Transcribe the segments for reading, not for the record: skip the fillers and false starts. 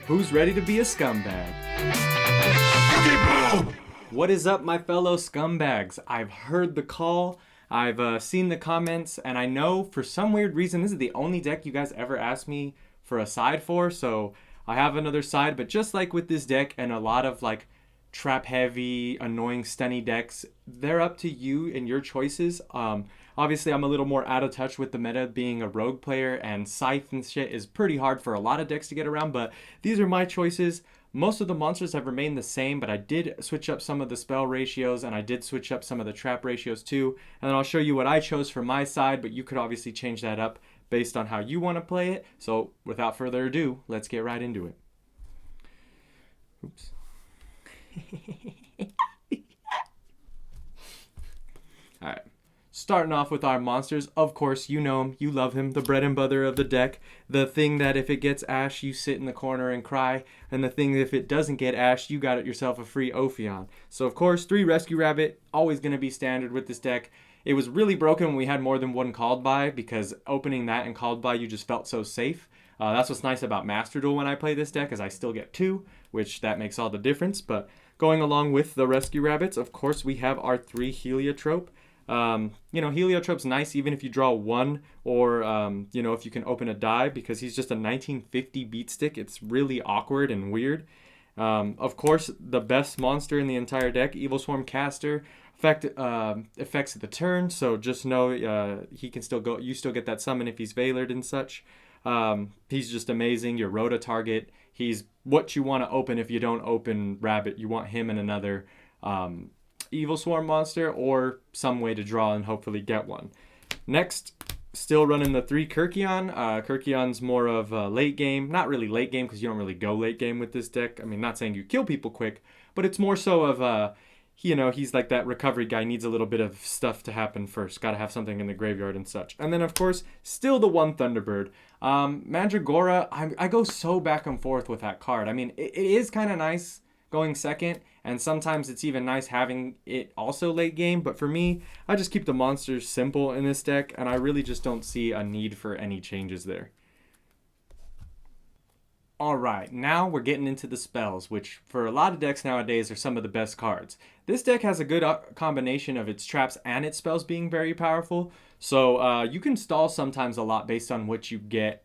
Who's ready to be a scumbag? What is up, my fellow scumbags? I've heard the call, I've seen the comments, and I know for some weird reason this is the only deck you guys ever asked me for a side for, so I have another side. But just like with this deck and a lot of like trap heavy, annoying stunny decks, they're up to you and your choices. Obviously I'm a little more out of touch with the meta being a rogue player, and Scythe and shit is pretty hard for a lot of decks to get around, but these are my choices. Most of the monsters have remained the same, but I did switch up some of the spell ratios, and I did switch up some of the trap ratios too. And then I'll show you what I chose for my side, but you could obviously change that up based on how you want to play it. So without further ado, let's get right into it. Oops. Alright. Starting off with our monsters, of course, you know him, you love him, the bread and butter of the deck, the thing that if it gets Ash, you sit in the corner and cry, and the thing that if it doesn't get Ash, you got it yourself a free Ophion. So of course, 3 Rescue Rabbit, always going to be standard with this deck. It was really broken when we had more than one called by, because opening that and called by, you just felt so safe. That's what's nice about Master Duel when I play this deck, is I still get 2, which that makes all the difference. But going along with the Rescue Rabbits, of course, we have our 3 Heliotrope. Heliotrope's nice even if you draw 1 or, if you can open a die, because he's just a 1950 beat stick. It's really awkward and weird. Of course, the best monster in the entire deck, Evilswarm Caster, effects at the turn, so just know he can still go. You still get that summon if he's Veilered and such. He's just amazing. Your Rhoda target. He's what you want to open if you don't open Rabbit. You want him and another Evilswarm monster or some way to draw and hopefully get one. Next, still running the 3 Kyrkion. Kyrkion's more of a late game. Not really late game because you don't really go late game with this deck. I mean, not saying you kill people quick, but it's more so of he's like that recovery guy, needs a little bit of stuff to happen first. Got to have something in the graveyard and such. And then, of course, still the 1 Thunderbird. Mandragora, I go so back and forth with that card. I mean, it is kind of nice going second, and sometimes it's even nice having it also late game, but for me, I just keep the monsters simple in this deck, and I really just don't see a need for any changes there. Alright, now we're getting into the spells, which for a lot of decks nowadays are some of the best cards. This deck has a good combination of its traps and its spells being very powerful, so you can stall sometimes a lot based on what you get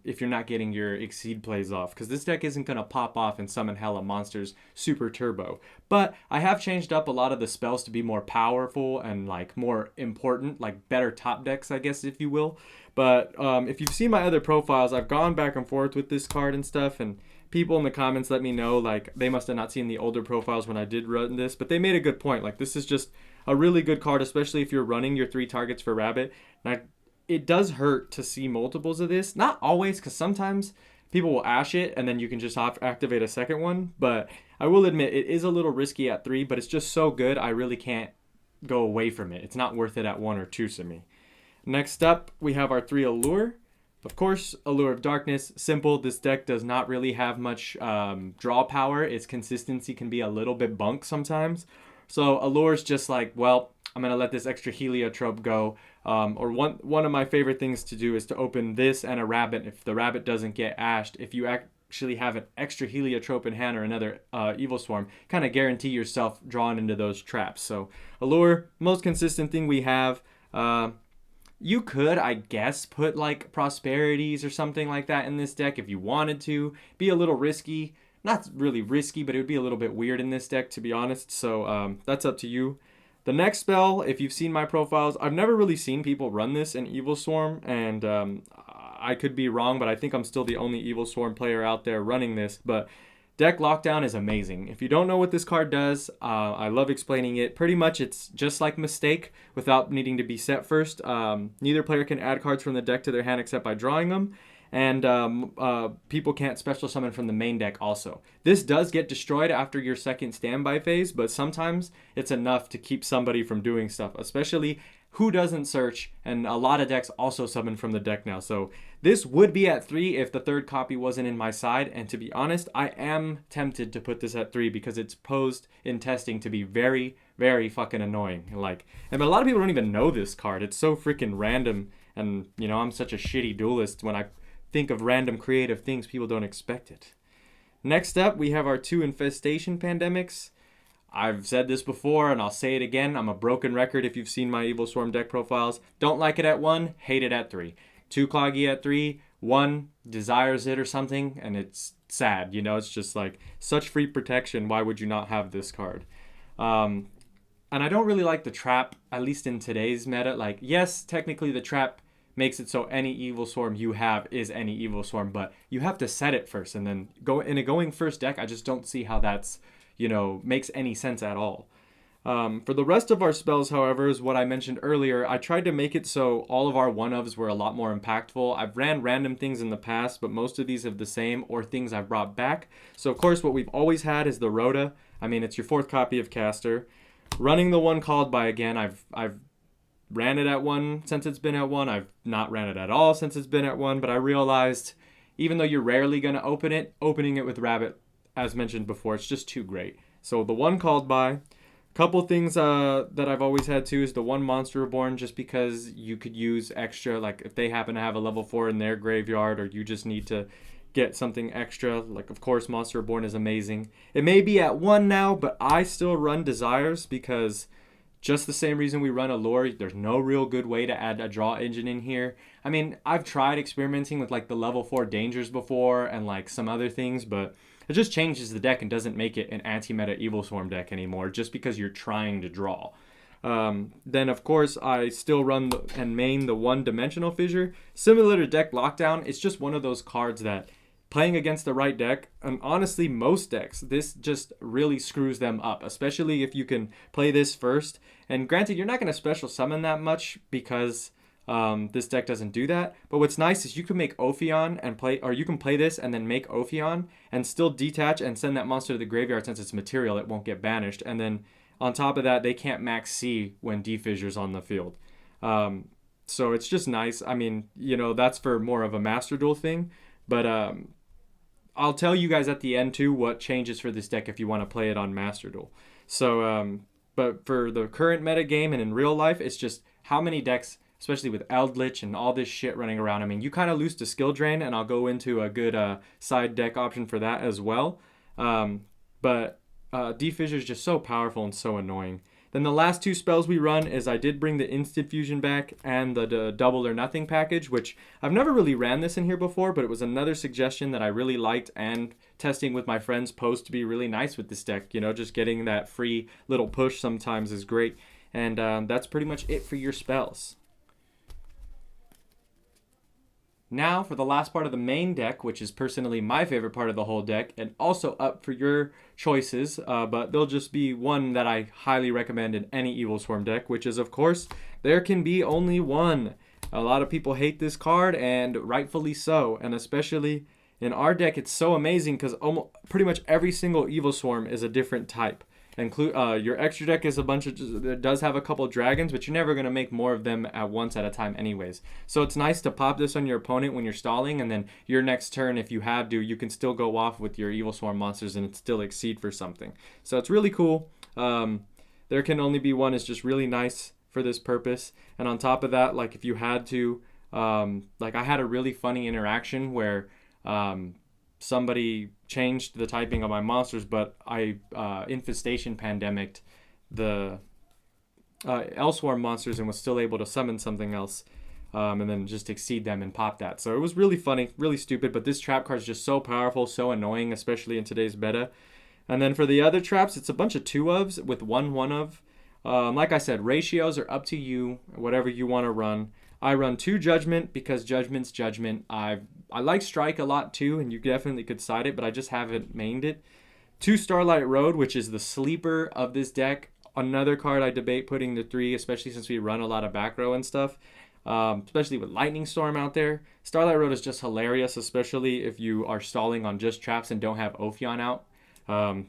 if you're not getting your Exceed plays off, because this deck isn't going to pop off and summon hella monsters super turbo. But I have changed up a lot of the spells to be more powerful and like more important, like better top decks, I guess, if you will. But if you've seen my other profiles, I've gone back and forth with this card and stuff, and people in the comments let me know, like, they must have not seen the older profiles when I did run this, but they made a good point. Like, this is just a really good card, especially if you're running your 3 targets for Rabbit. Now, it does hurt to see multiples of this. Not always, because sometimes people will Ash it, and then you can just activate a second one. But I will admit, it is a little risky at 3, but it's just so good, I really can't go away from it. It's not worth it at 1 or 2 to me. Next up, we have our 3 Allure. Of course, Allure of Darkness, simple. This deck does not really have much draw power. Its consistency can be a little bit bunk sometimes. So Allure's just like, well, I'm going to let this extra Heliotrope go. Or one of my favorite things to do is to open this and a Rabbit. If the Rabbit doesn't get ashed, if you actually have an extra Heliotrope in hand or another Evilswarm, kind of guarantee yourself drawn into those traps. So Allure, most consistent thing we have. You could, I guess, put like Prosperities or something like that in this deck if you wanted to. Be a little risky. Not really risky, but it would be a little bit weird in this deck, to be honest. So that's up to you. The next spell, if you've seen my profiles, I've never really seen people run this in Evilswarm, and I could be wrong, but I think I'm still the only Evilswarm player out there running this. But Deck Lockdown is amazing. If you don't know what this card does, I love explaining it. Pretty much it's just like Mistake without needing to be set first. Neither player can add cards from the deck to their hand except by drawing them. And people can't special summon from the main deck also. This does get destroyed after your second standby phase, but sometimes it's enough to keep somebody from doing stuff, especially who doesn't search, and a lot of decks also summon from the deck now. So this would be at 3 if the third copy wasn't in my side, and to be honest, I am tempted to put this at 3 because it's posed in testing to be very, very fucking annoying. And a lot of people don't even know this card. It's so freaking random, and I'm such a shitty duelist when I think of random creative things, people don't expect it. Next up, we have our 2 Infestation Pandemics. I've said this before and I'll say it again. I'm a broken record if you've seen my Evilswarm deck profiles. Don't like it at 1, hate it at 3. Too cloggy at 3, 1 desires it or something, and it's sad. You know, it's just like such free protection. Why would you not have this card? And I don't really like the trap, at least in today's meta. Like, yes, technically the trap makes it so any Evilswarm you have is any Evilswarm, but you have to set it first and then go in a going first deck. I just don't see how that's, you know, makes any sense at all. For the rest of our spells, however, is what I mentioned earlier. I tried to make it so all of our one-ofs were a lot more impactful. I've ran random things in the past, but most of these have the same or things I've brought back. So, of course, what we've always had is the Rhoda. I mean, it's your 4th copy of Caster. Running the one called by again. I've ran it at 1 since it's been at 1. I've not ran it at all since it's been at 1, but I realized even though you're rarely going to open it, opening it with Rabbit, as mentioned before, it's just too great. So the one called by. Couple things that I've always had too is the 1 Monster Reborn, just because you could use extra, like if they happen to have a level 4 in their graveyard or you just need to get something extra. Like, of course, Monster Reborn is amazing. It may be at 1 now, but I still run Desires because just the same reason we run Allure, there's no real good way to add a draw engine in here. I mean, I've tried experimenting with like the level 4 Dangers before and like some other things, but it just changes the deck and doesn't make it an anti-meta Evilswarm deck anymore just because you're trying to draw. Then, of course, I still run and main the 1-Dimensional Fissure. Similar to Deck Lockdown, it's just one of those cards that playing against the right deck, and honestly most decks, this just really screws them up, especially if you can play this first. And granted, you're not going to special summon that much because this deck doesn't do that. But what's nice is you can make Ophion and play, or you can play this and then make Ophion and still detach and send that monster to the graveyard. Since it's material, it won't get banished. And then on top of that, they can't max C when D-Fissure's on the field. So it's just nice. I mean, you know, that's for more of a Master Duel thing. But I'll tell you guys at the end too what changes for this deck if you want to play it on Master Duel. So, but for the current meta game and in real life, it's just how many decks, especially with Eldritch and all this shit running around. I mean, you kind of lose to Skill Drain, and I'll go into a good side deck option for that as well. But D-Fissure is just so powerful and so annoying. Then the last 2 spells we run is I did bring the Instant Fusion back and the Double or Nothing package, which I've never really ran this in here before, but it was another suggestion that I really liked, and testing with my friends post to be really nice with this deck. You know, just getting that free little push sometimes is great. And that's pretty much it for your spells. Now for the last part of the main deck, which is personally my favorite part of the whole deck, and also up for your choices, but they'll just be one that I highly recommend in any Evilswarm deck, which is, of course, There Can Be Only One. A lot of people hate this card, and rightfully so, and especially in our deck, it's so amazing because pretty much every single Evilswarm is a different type. Your extra deck is a bunch of, it does have a couple dragons, but you're never going to make more of them at once at a time anyways. So it's nice to pop this on your opponent when you're stalling, and then your next turn, if you have to, you can still go off with your Evilswarm monsters and it still exceed for something. So it's really cool. There Can Only Be One is just really nice for this purpose. And on top of that, like if you had to, like I had a really funny interaction where somebody changed the typing of my monsters, but I Infestation Pandemicked the Evilswarm monsters and was still able to summon something else, and then just exceed them and pop that. So it was really funny, really stupid, but this trap card is just so powerful, so annoying, especially in today's meta. And then for the other traps, it's a bunch of 2-ofs with 1-1-of. Like I said, ratios are up to you, whatever you want to run. I run 2 Judgment because Judgment's Judgment. I like Strike a lot too, and you definitely could side it, but I just haven't mained it. 2 Starlight Road, which is the sleeper of this deck. Another card I debate putting to 3, especially since we run a lot of back row and stuff, especially with Lightning Storm out there. Starlight Road is just hilarious, especially if you are stalling on just traps and don't have Ophion out.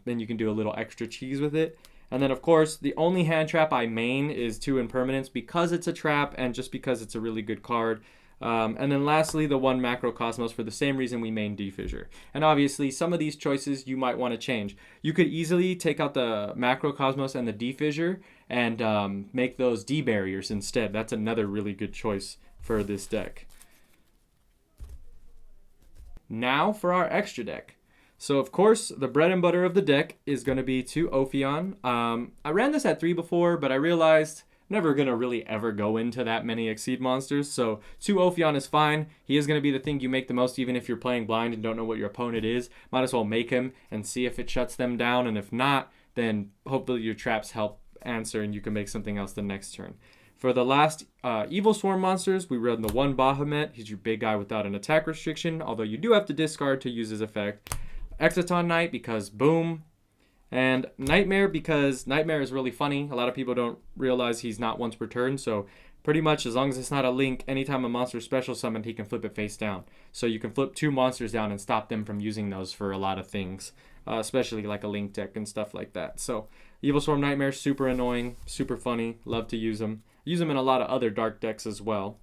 Then you can do a little extra cheese with it. And then, of course, the only hand trap I main is 2 Impermanence because it's a trap and just because it's a really good card. And then lastly, the 1 Macrocosmos for the same reason we main D-Fissure. And obviously, some of these choices you might want to change. You could easily take out the Macrocosmos and the D-Fissure and make those D-Barriers instead. That's another really good choice for this deck. Now for our extra deck. So of course, the bread and butter of the deck is going to be 2 Ophion. I ran this at 3 before, but I realized I'm never going to really ever go into that many Exceed monsters. So 2 Ophion is fine. He is going to be the thing you make the most, even if you're playing blind and don't know what your opponent is. Might as well make him and see if it shuts them down. And if not, then hopefully your traps help answer and you can make something else the next turn. For the last Evilswarm monsters, we run the 1 Bahamut. He's your big guy without an attack restriction, although you do have to discard to use his effect. Exciton Knight because boom. And Nightmare because Nightmare is really funny. A lot of people don't realize he's not once per turn, so pretty much as long as it's not a link, anytime a monster is special summoned, he can flip it face down. So you can flip 2 monsters down and stop them from using those for a lot of things, especially like a link deck and stuff like that. So Evilswarm Nightmare, super annoying, super funny, love to use him. Use them in a lot of other dark decks as well.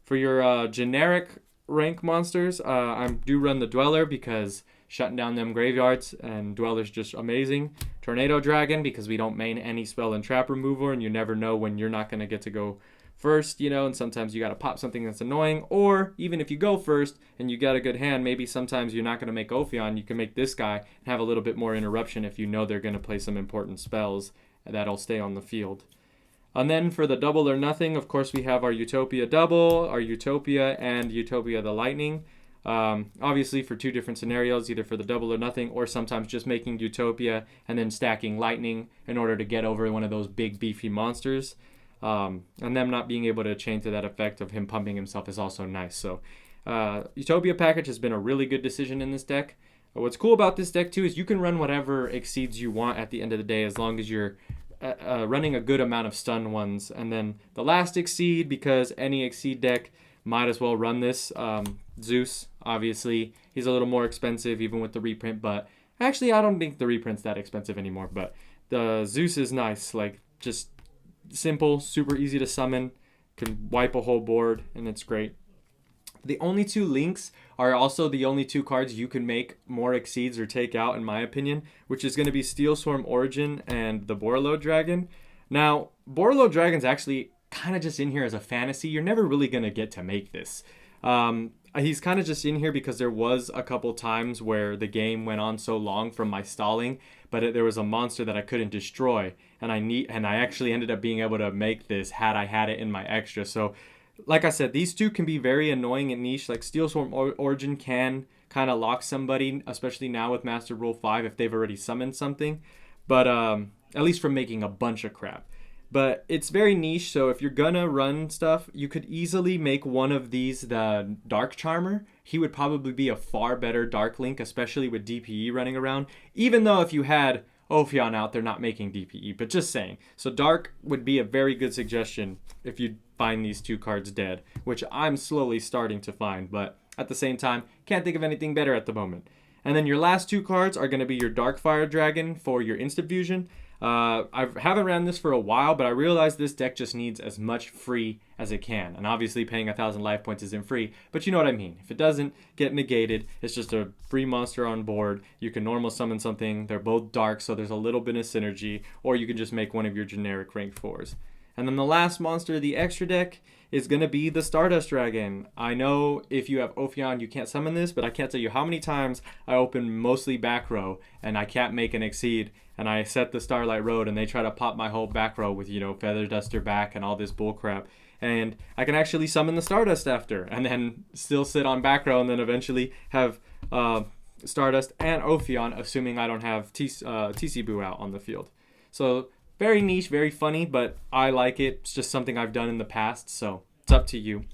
For your generic rank monsters, I do run the Dweller because shutting down them graveyards, and Dweller's just amazing. Tornado Dragon because we don't main any spell and trap removal, and you never know when you're not going to get to go first, and sometimes you got to pop something that's annoying. Or even if you go first and you got a good hand, maybe sometimes you're not going to make Ophion, you can make this guy and have a little bit more interruption if you know they're going to play some important spells that'll stay on the field. And then for the double or nothing, of course, we have our Utopia double, our Utopia, and Utopia the Lightning. Obviously for 2 different scenarios, either for the double or nothing, or sometimes just making Utopia and then stacking Lightning in order to get over one of those big beefy monsters. And them not being able to chain to that effect of him pumping himself is also nice. So Utopia package has been a really good decision in this deck. What's cool about this deck too is you can run whatever exceeds you want at the end of the day, as long as you're running a good amount of stun ones. And then the last Exceed, because any Exceed deck might as well run this. Zeus, obviously, he's a little more expensive even with the reprint, but actually I don't think the reprint's that expensive anymore. But the Zeus is nice, like just simple, super easy to summon, can wipe a whole board, and it's great. The only 2 links are also the only 2 cards you can make more Exceeds or take out, in my opinion, which is going to be Steelswarm Origin and the Borreload Dragon. Now, Borreload Dragon's actually kind of just in here as a fantasy. You're never really going to get to make this. He's kind of just in here because there was a couple times where the game went on so long from my stalling, but there was a monster that I couldn't destroy, and I actually ended up being able to make this had I had it in my extra. So like I said, these 2 can be very annoying and niche. Like Steelswarm Origin can kind of lock somebody, especially now with Master Rule 5 if they've already summoned something, but at least from making a bunch of crap. But it's very niche, so if you're gonna run stuff, you could easily make one of these the Dark Charmer. He would probably be a far better Dark Link, especially with DPE running around, even though if you had Ophion out, they're not making DPE, but just saying. So Dark would be a very good suggestion if you find these 2 cards dead, which I'm slowly starting to find, but at the same time, can't think of anything better at the moment. And then your last 2 cards are going to be your Darkfire Dragon for your Instant Fusion. I haven't ran this for a while, but I realized this deck just needs as much free as it can. And obviously paying 1,000 life points isn't free, but you know what I mean. If it doesn't get negated, it's just a free monster on board. You can normal summon something. They're both dark, so there's a little bit of synergy, or you can just make one of your generic rank 4s. And then the last monster of the extra deck is going to be the Stardust Dragon. I know if you have Ophion, you can't summon this, but I can't tell you how many times I open mostly back row and I can't make an Exceed, and I set the Starlight Road and they try to pop my whole back row with, Feather Duster back and all this bull crap. And I can actually summon the Stardust after and then still sit on back row and then eventually have Stardust and Ophion, assuming I don't have TC Boo out on the field. So very niche, very funny, but I like it. It's just something I've done in the past, so it's up to you.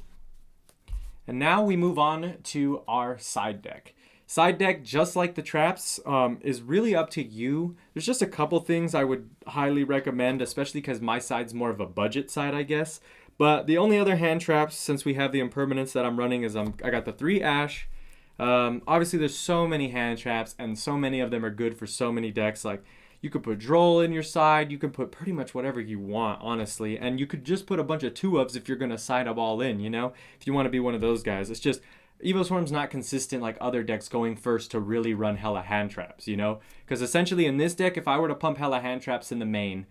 And now we move on to our side deck. Side deck, just like the traps, is really up to you. There's just a couple things I would highly recommend, especially because my side's more of a budget side, I guess. But the only other hand traps, since we have the impermanence that I'm running, is I got the 3 Ash. Obviously, there's so many hand traps, and so many of them are good for so many decks. Like, you could put Droll in your side. You can put pretty much whatever you want, honestly. And you could just put a bunch of 2-ofs if you're going to side up all in, if you want to be one of those guys. It's just, Evilswarm's not consistent like other decks going first to really run hella hand traps, Because essentially in this deck, if I were to pump hella hand traps in the main,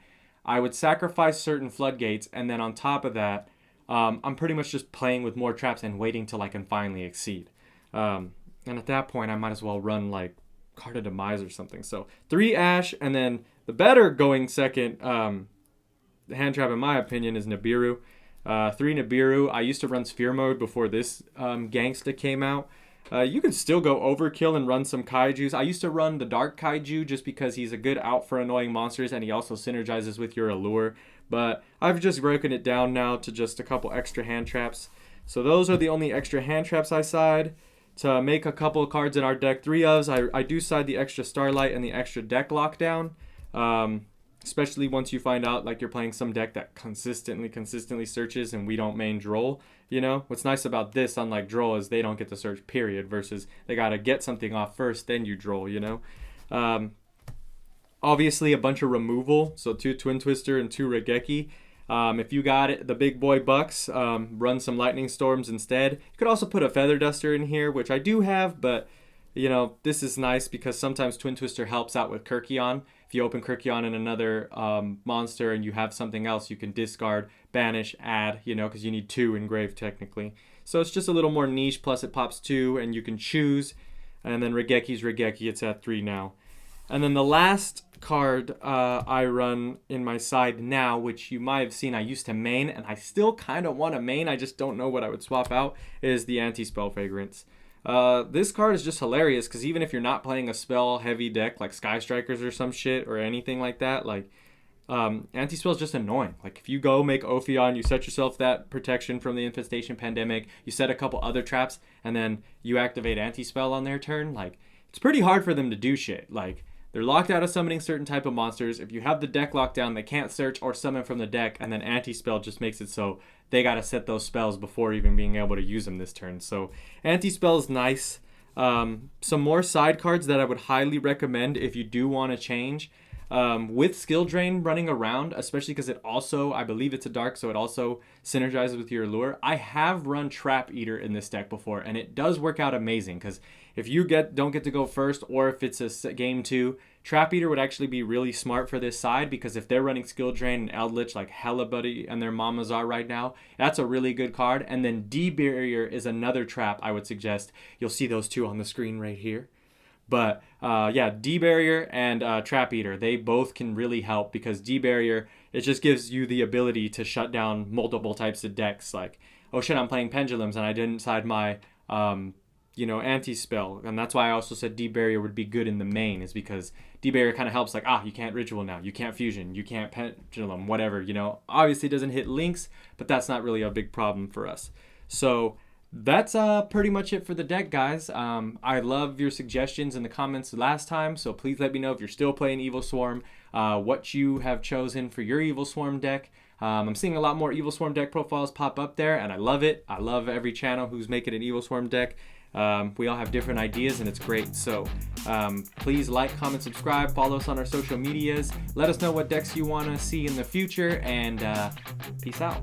I would sacrifice certain floodgates, and then on top of that, I'm pretty much just playing with more traps and waiting till I can finally exceed. And at that point, I might as well run like Card of Demise or something. So 3 Ash, and then the better going second hand trap in my opinion is Nibiru. 3 Nibiru. I used to run Sphere Mode before this gangsta came out. You can still go overkill and run some kaijus. I used to run the Dark Kaiju just because he's a good out for annoying monsters and he also synergizes with your allure. But I've just broken it down now to just a couple extra hand traps. So those are the only extra hand traps I side. To make a couple of cards in our deck, 3 ofs, I do side the extra Starlight and the extra deck lockdown. Especially once you find out like you're playing some deck that consistently searches and we don't main Droll. You know, what's nice about this, unlike Droll, is they don't get to search period, versus they gotta get something off first, then you Droll, you know. Obviously a bunch of removal, so 2 Twin Twister and 2 Regeki. If you got it, the big boy bucks, run some Lightning Storms instead. You could also put a Feather Duster in here, which I do have, but you know, this is nice because sometimes Twin Twister helps out with Kirkion. If you open Kirkion in another monster and you have something else, you can discard, banish, add, you know, because you need 2 engraved technically. So it's just a little more niche, plus it pops 2 and you can choose. And then Regeki's Regeki, it's at 3 now. And then the last card I run in my side now, which you might have seen I used to main, and I still kind of want to main, I just don't know what I would swap out, is the Anti-Spell Vagrants. This card is just hilarious because even if you're not playing a spell heavy deck like Sky Strikers or some shit or anything like that, like Anti-Spell is just annoying. Like if you go make Ophion, you set yourself that protection from the Infestation Pandemic, you set a couple other traps, and then you activate Anti-Spell on their turn, like it's pretty hard for them to do shit. Like they're locked out of summoning certain type of monsters. If you have the deck locked down, they can't search or summon from the deck, and then Anti-Spell just makes it so they gotta set those spells before even being able to use them this turn. So Anti-Spell is nice. Some more side cards that I would highly recommend if you do want to change. With Skill Drain running around, especially because it also, I believe it's a dark, so it also synergizes with your allure. I have run Trap Eater in this deck before, and it does work out amazing because if you don't get to go first, or if it's a game 2, Trap Eater would actually be really smart for this side, because if they're running Skill Drain and Eldritch like hella buddy and their mamas are right now, that's a really good card. And then D-Barrier is another trap I would suggest. You'll see those 2 on the screen right here. But yeah, D-Barrier and Trap Eater, they both can really help, because D-Barrier, it just gives you the ability to shut down multiple types of decks. Like, oh shit, I'm playing Pendulums and I didn't side my Anti-Spell, and that's why I also said D-Barrier would be good in the main, is because D-Barrier kind of helps, like, you can't Ritual now, you can't Fusion, you can't Pendulum, whatever, you know. Obviously it doesn't hit links, but that's not really a big problem for us. So that's pretty much it for the deck, guys. I love your suggestions in the comments last time, so please let me know if you're still playing Evilswarm, what you have chosen for your Evilswarm deck. I'm seeing a lot more Evilswarm deck profiles pop up there, and I love it. I love every channel who's making an Evilswarm deck. We all have different ideas, and it's great. So please like, comment, subscribe, follow us on our social medias. Let us know what decks you want to see in the future, and peace out.